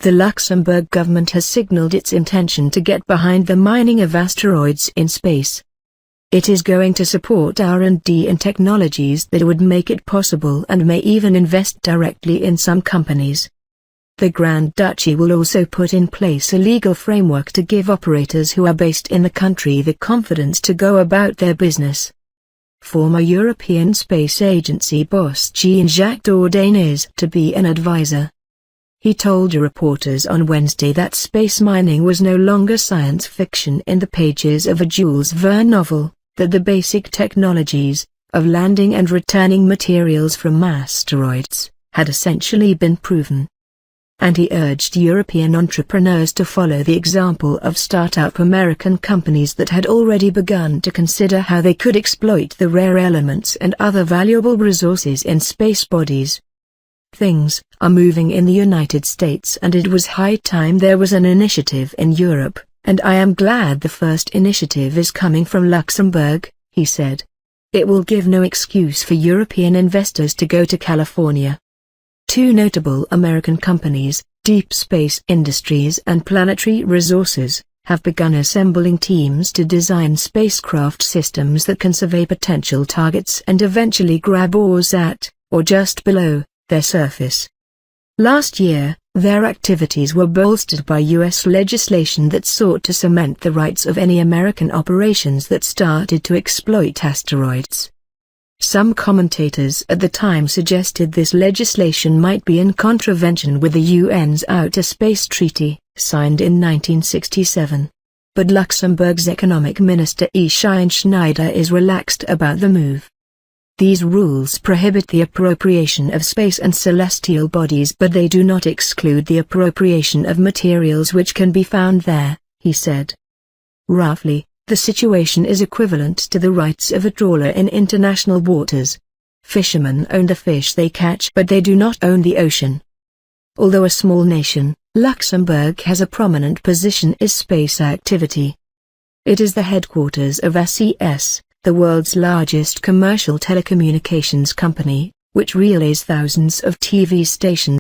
The Luxembourg government has signaled its intention to get behind the mining of asteroids in space. It is going to support R&D in technologies that would make it possible and may even invest directly in some companies. The Grand Duchy will also put in place a legal framework to give operators who are based in the country the confidence to go about their business. Former European Space Agency boss Jean-Jacques Dordain is to be an advisor. He told reporters on Wednesday that space mining was no longer science fiction in the pages of a Jules Verne novel, that the basic technologies of landing and returning materials from asteroids had essentially been proven. And he urged European entrepreneurs to follow the example of start-up American companies that had already begun to consider how they could exploit the rare elements and other valuable resources in space bodies. Things are moving in the United States, and it was high time there was an initiative in Europe, and I am glad the first initiative is coming from Luxembourg, he said. It will give no excuse for European investors to go to California. Two notable American companies, Deep Space Industries and Planetary Resources, have begun assembling teams to design spacecraft systems that can survey potential targets and eventually grab ores at, or just below, their surface. Last year, their activities were bolstered by U.S. legislation that sought to cement the rights of any American operations that started to exploit asteroids. Some commentators at the time suggested this legislation might be in contravention with the UN's Outer Space Treaty, signed in 1967. But Luxembourg's economic minister Yves Schneider is relaxed about the move. These rules prohibit the appropriation of space and celestial bodies, but they do not exclude the appropriation of materials which can be found there, he said. Roughly, the situation is equivalent to the rights of a trawler in international waters. Fishermen own the fish they catch, but they do not own the ocean. Although a small nation, Luxembourg has a prominent position in space activity. It is the headquarters of SES, the world's largest commercial telecommunications company, which relays thousands of TV stations